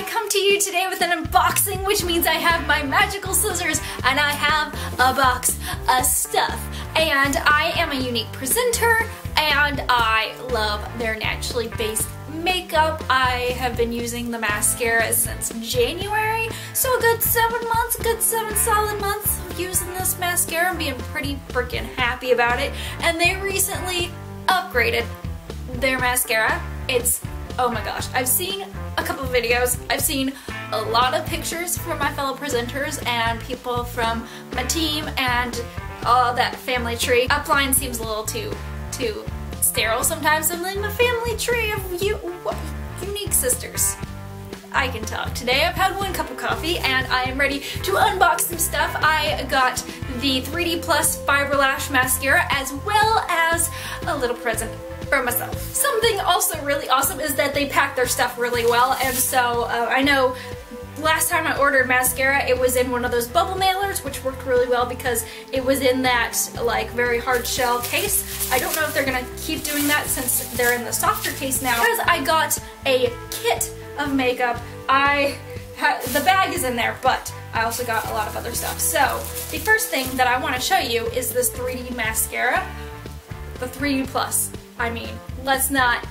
come to you today with an unboxing, which means I have my magical scissors and I have a box of stuff. And I am a Younique Presenter and I love their naturally based makeup. I have been using the mascara since January, so a good 7 months, good 7 solid months of using this mascara and being pretty freaking happy about it. And they recently upgraded their mascara. It's, oh my gosh, I've seen a couple of videos, I've seen a lot of pictures from my fellow presenters and people from my team and all that family tree. Upline seems a little too sterile sometimes. I'm like, the family tree of Younique sisters. I can talk. Today I've had 1 cup of coffee and I am ready to unbox some stuff. I got the 3D Plus Fiberlash mascara as well as a little present for myself. Something also really awesome is that they pack their stuff really well, and so I know last time I ordered mascara it was in one of those bubble mailers, which worked really well because it was in that like very hard shell case. I don't know if they're gonna keep doing that since they're in the softer case now. Because I got a kit of makeup, the bag is in there, but I also got a lot of other stuff. So the first thing that I want to show you is this 3D mascara, the 3D Plus. I mean, let's not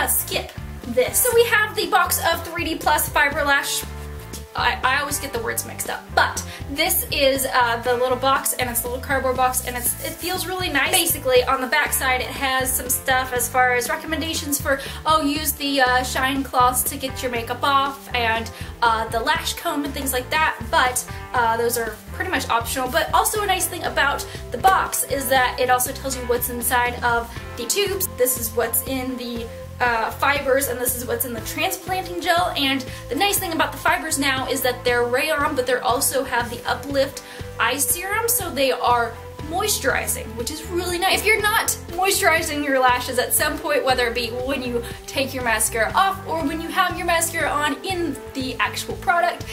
skip this. So we have the box of 3D Plus Fiberlash. I always get the words mixed up, but this is the little box, and it's a little cardboard box, and it feels really nice. Basically, on the back side, it has some stuff as far as recommendations for, use the shine cloths to get your makeup off, and the lash comb and things like that, but those are pretty much optional. But also a nice thing about the box is that it also tells you what's inside of the tubes. This is what's in the fibers, and this is what's in the transplanting gel. And the nice thing about the fibers now is that they're rayon, but they also have the uplift eye serum, so they are moisturizing, which is really nice. If you're not moisturizing your lashes at some point, whether it be when you take your mascara off or when you have your mascara on in the actual product,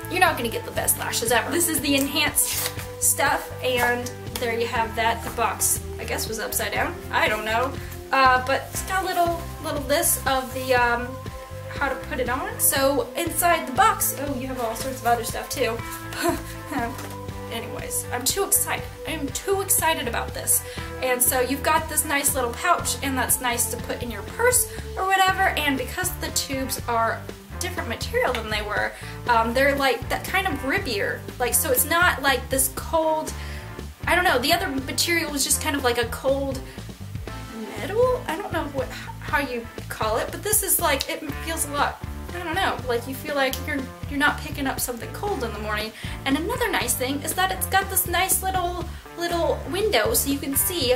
you're not going to get the best lashes ever. This is the enhanced stuff, and there you have that. The box, I guess, was upside down. I don't know. But it's got a little this of the, how to put it on. So inside the box, you have all sorts of other stuff too. Anyways, I'm too excited. I am too excited about this. And so you've got this nice little pouch, and that's nice to put in your purse or whatever. And because the tubes are different material than they were, they're like that kind of grippier. Like, so it's not like this cold, I don't know, the other material was just kind of like a cold metal? I don't know how you call it, but this is like, it feels a lot, I don't know, like you feel like you're not picking up something cold in the morning. And another nice thing is that it's got this nice little window so you can see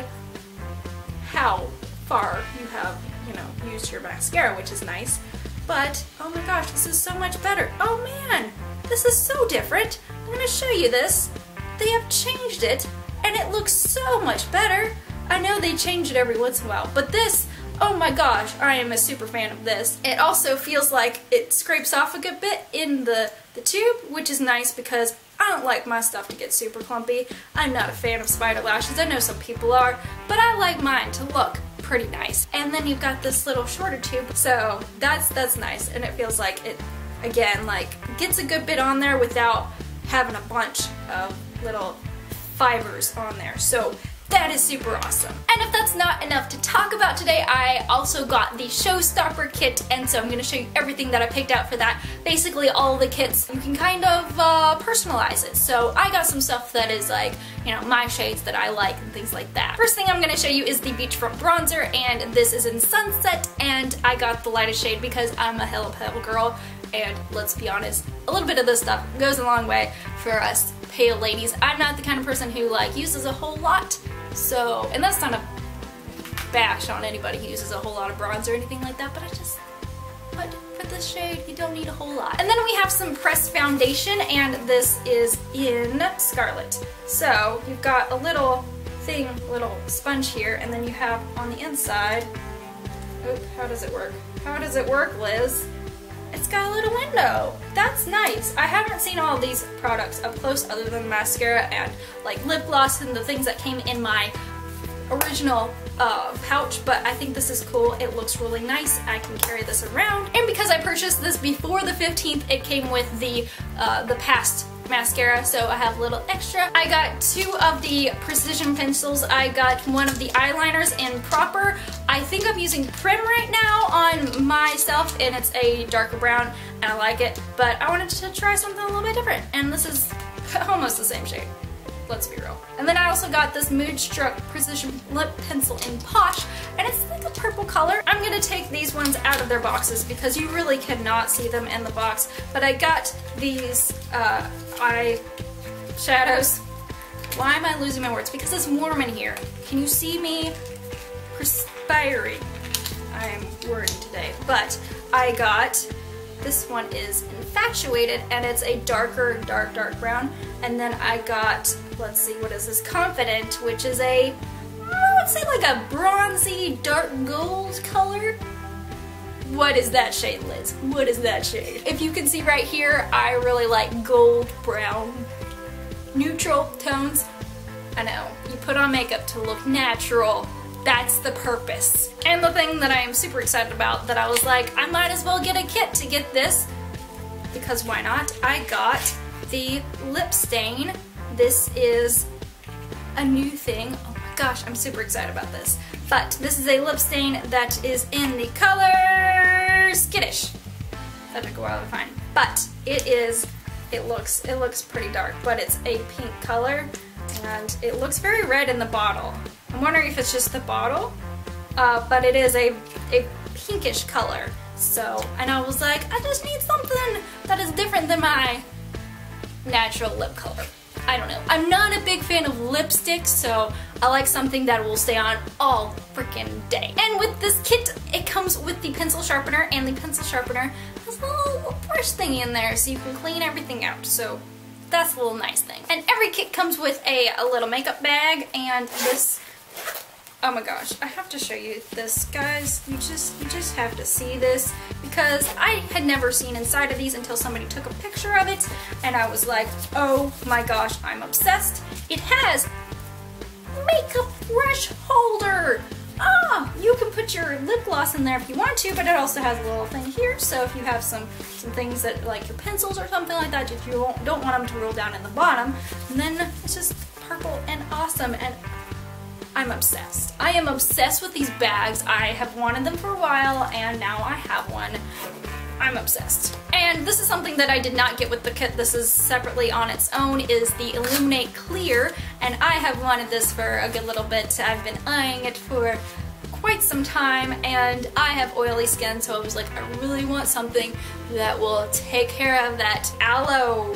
how far you have, used your mascara, which is nice. But, oh my gosh, this is so much better. Oh man, this is so different. I'm gonna show you this. They have changed it, and it looks so much better. I know they change it every once in a while, but this, oh my gosh, I am a super fan of this. It also feels like it scrapes off a good bit in the tube, which is nice because I don't like my stuff to get super clumpy. I'm not a fan of spider lashes. I know some people are, but I like mine to look pretty nice. And then you've got this little shorter tube, so that's nice, and it feels like it, again, like gets a good bit on there without having a bunch of little fibers on there. So that is super awesome. And if that's not enough to talk about today, I also got the Showstopper kit, and so I'm going to show you everything that I picked out for that. Basically all the kits, you can kind of personalize it. So I got some stuff that is like, my shades that I like and things like that. First thing I'm going to show you is the Beachfront Bronzer, and this is in Sunset, and I got the lightest shade because I'm a hella pale girl, and let's be honest, a little bit of this stuff goes a long way for us pale ladies. I'm not the kind of person who uses a whole lot. So, and that's not a bash on anybody who uses a whole lot of bronzer or anything like that, but for this shade, you don't need a whole lot. And then we have some pressed foundation, and this is in Scarlet. So, you've got a little sponge here, and then you have on the inside, how does it work? How does it work, Liz? It's got a little window. That's nice. I haven't seen all of these products up close other than mascara and like lip gloss and the things that came in my original pouch, but I think this is cool. It looks really nice. I can carry this around. And because I purchased this before the 15th, it came with the past mascara, so I have a little extra. I got 2 of the precision pencils. I got one of the eyeliners in Proper. I think I'm using Prim right now on myself, and it's a darker brown, and I like it, but I wanted to try something a little bit different, and this is almost the same shade. Let's be real. And then I also got this Moodstruck Precision Lip Pencil in Posh, and it's like a purple color. I'm gonna take these ones out of their boxes because you really cannot see them in the box, but I got these eye shadows. Why am I losing my words? Because it's warm in here. Can you see me perspiring? I am worried today, but I got, this one is Infatuated, and it's a darker, dark brown. And then I got, let's see, what is this? Confident, which is a, I would say like a bronzy, dark gold color. What is that shade, Liz? What is that shade? If you can see right here, I really like gold, brown, neutral tones. I know, you put on makeup to look natural. That's the purpose. And the thing that I am super excited about, that I was like, I might as well get a kit to get this, because why not? I got the lip stain. This is a new thing. Oh my gosh, I'm super excited about this. But this is a lip stain that is in the color Skittish. That took a while to find. But it looks pretty dark, but it's a pink color, and it looks very red in the bottle. I'm wondering if it's just the bottle, but it is a pinkish color. So, and I was like, I just need something that is different than my natural lip color. I don't know. I'm not a big fan of lipstick, so I like something that will stay on all freaking day. And with this kit, it comes with the pencil sharpener, and the pencil sharpener has a little brush thingy in there so you can clean everything out. So that's a little nice thing. And every kit comes with a little makeup bag, and this, oh my gosh, I have to show you this, guys. You just have to see this, because I had never seen inside of these until somebody took a picture of it, and I was like, oh my gosh, I'm obsessed. It has makeup brush holder. Ah, you can put your lip gloss in there if you want to, but it also has a little thing here, so if you have some things that, like your pencils or something like that, if you don't want them to roll down in the bottom, and then it's just purple and awesome, and I'm obsessed. I am obsessed with these bags. I have wanted them for a while, and now I have one. I'm obsessed. And this is something that I did not get with the kit. This is separately on its own, is the Illuminate Clear, and I have wanted this for a good little bit. I've been eyeing it for quite some time, and I have oily skin, so I was like, I really want something that will take care of that. Aloe,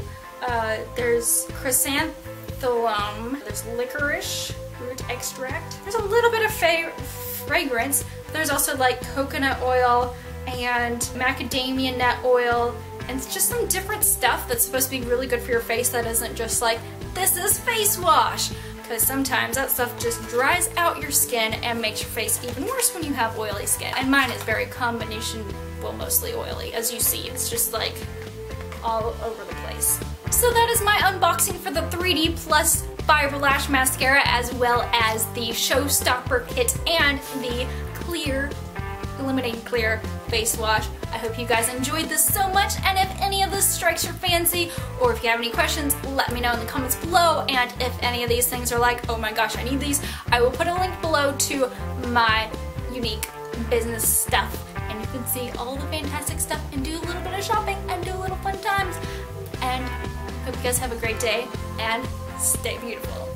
there's chrysanthemum, there's licorice root extract. There's a little bit of fragrance, but there's also like coconut oil and macadamia nut oil, and it's just some different stuff that's supposed to be really good for your face that isn't just like, this is face wash, because sometimes that stuff just dries out your skin and makes your face even worse when you have oily skin. And mine is very combination, well, mostly oily. As you see, it's just like all over the place. So that is my unboxing for the 3D Plus Fiberlash Mascara, as well as the Showstopper kit and the Illuminating Clear face wash. I hope you guys enjoyed this so much, and if any of this strikes your fancy, or if you have any questions, let me know in the comments below. And if any of these things are like, oh my gosh, I need these, I will put a link below to my Younique business stuff, and you can see all the fantastic stuff and do a little bit of shopping and do a little fun times. And hope you guys have a great day, and stay beautiful.